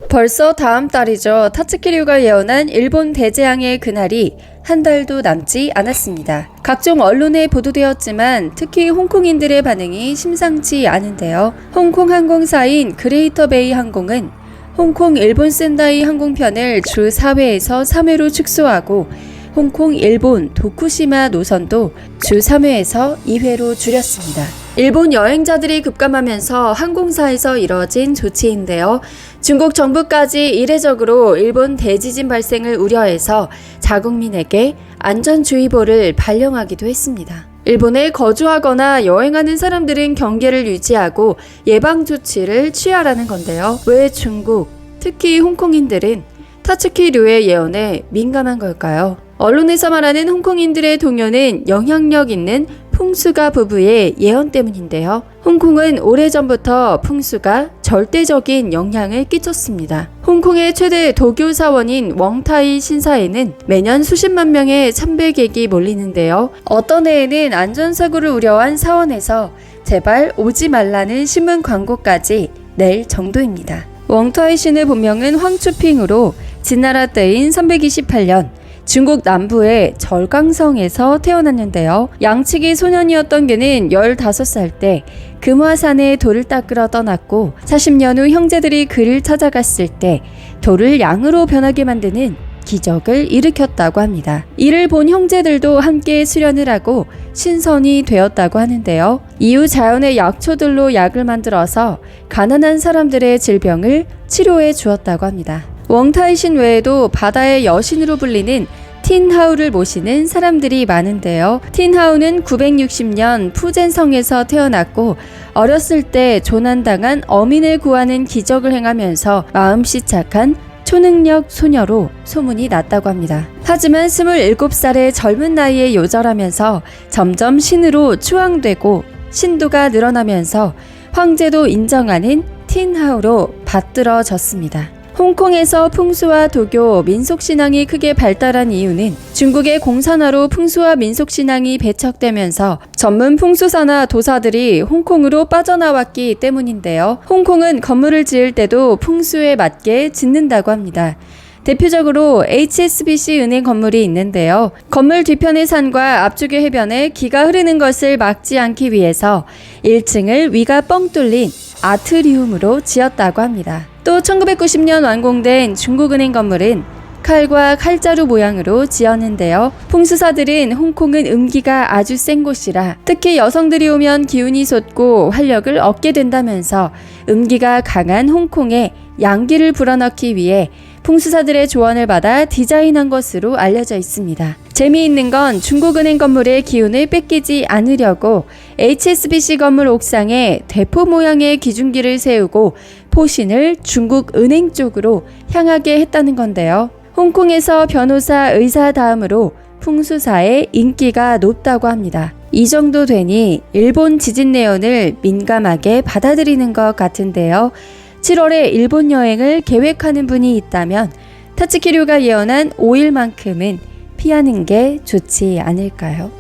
벌써 다음 달이죠. 타츠키류가 예언한 일본 대재앙의 그날이 한 달도 남지 않았습니다. 각종 언론에 보도되었지만 특히 홍콩인들의 반응이 심상치 않은데요. 홍콩 항공사인 그레이터 베이 항공은 홍콩 일본 센다이 항공편을 주 4회에서 3회로 축소하고 홍콩 일본 도쿠시마 노선도 주 3회에서 2회로 줄였습니다. 일본 여행자들이 급감하면서 항공사에서 이뤄진 조치인데요. 중국 정부까지 이례적으로 일본 대지진 발생을 우려해서 자국민에게 안전주의보를 발령하기도 했습니다. 일본에 거주하거나 여행하는 사람들은 경계를 유지하고 예방조치를 취하라는 건데요. 왜 중국, 특히 홍콩인들은 타츠키류의 예언에 민감한 걸까요? 언론에서 말하는 홍콩인들의 동요는 영향력 있는 풍수가 부부의 예언 때문인데요. 홍콩은 오래전부터 풍수가 절대적인 영향을 끼쳤습니다. 홍콩의 최대 도교 사원인 웡타이 신사에는 매년 수십만 명의 참배객이 몰리는데요. 어떤 해에는 안전사고를 우려한 사원에서 제발 오지 말라는 신문 광고까지 낼 정도입니다. 웡타이 신의 본명은 황추핑으로 진나라 때인 328년 중국 남부의 절강성에서 태어났는데요. 양치기 소년이었던 그는 15살 때 금화산에 돌을 닦으러 떠났고 40년 후 형제들이 그를 찾아갔을 때 돌을 양으로 변하게 만드는 기적을 일으켰다고 합니다. 이를 본 형제들도 함께 수련을 하고 신선이 되었다고 하는데요. 이후 자연의 약초들로 약을 만들어서 가난한 사람들의 질병을 치료해 주었다고 합니다. 웡타이 신 외에도 바다의 여신으로 불리는 틴하우를 모시는 사람들이 많은데요. 틴하우는 960년 푸젠성에서 태어났고 어렸을 때 조난당한 어민을 구하는 기적을 행하면서 마음씨 착한 초능력 소녀로 소문이 났다고 합니다. 하지만 27살의 젊은 나이에 요절하면서 점점 신으로 추앙되고 신도가 늘어나면서 황제도 인정하는 틴하우로 받들어졌습니다. 홍콩에서 풍수와 도교, 민속신앙이 크게 발달한 이유는 중국의 공산화로 풍수와 민속신앙이 배척되면서 전문 풍수사나 도사들이 홍콩으로 빠져나왔기 때문인데요. 홍콩은 건물을 지을 때도 풍수에 맞게 짓는다고 합니다. 대표적으로 HSBC 은행 건물이 있는데요. 건물 뒤편의 산과 앞쪽의 해변에 기가 흐르는 것을 막지 않기 위해서 1층을 위가 뻥 뚫린 아트리움으로 지었다고 합니다. 또 1990년 완공된 중국은행 건물은 칼과 칼자루 모양으로 지었는데요. 풍수사들은 홍콩은 음기가 아주 센 곳이라 특히 여성들이 오면 기운이 솟고 활력을 얻게 된다면서 음기가 강한 홍콩에 양기를 불어넣기 위해 풍수사들의 조언을 받아 디자인한 것으로 알려져 있습니다. 재미있는 건 중국은행 건물의 기운을 뺏기지 않으려고 HSBC 건물 옥상에 대포 모양의 기중기를 세우고 포신을 중국은행 쪽으로 향하게 했다는 건데요. 홍콩에서 변호사, 의사 다음으로 풍수사의 인기가 높다고 합니다. 이 정도 되니 일본 지진 예언을 민감하게 받아들이는 것 같은데요. 7월에 일본 여행을 계획하는 분이 있다면 타츠키류가 예언한 5일만큼은 피하는 게 좋지 않을까요?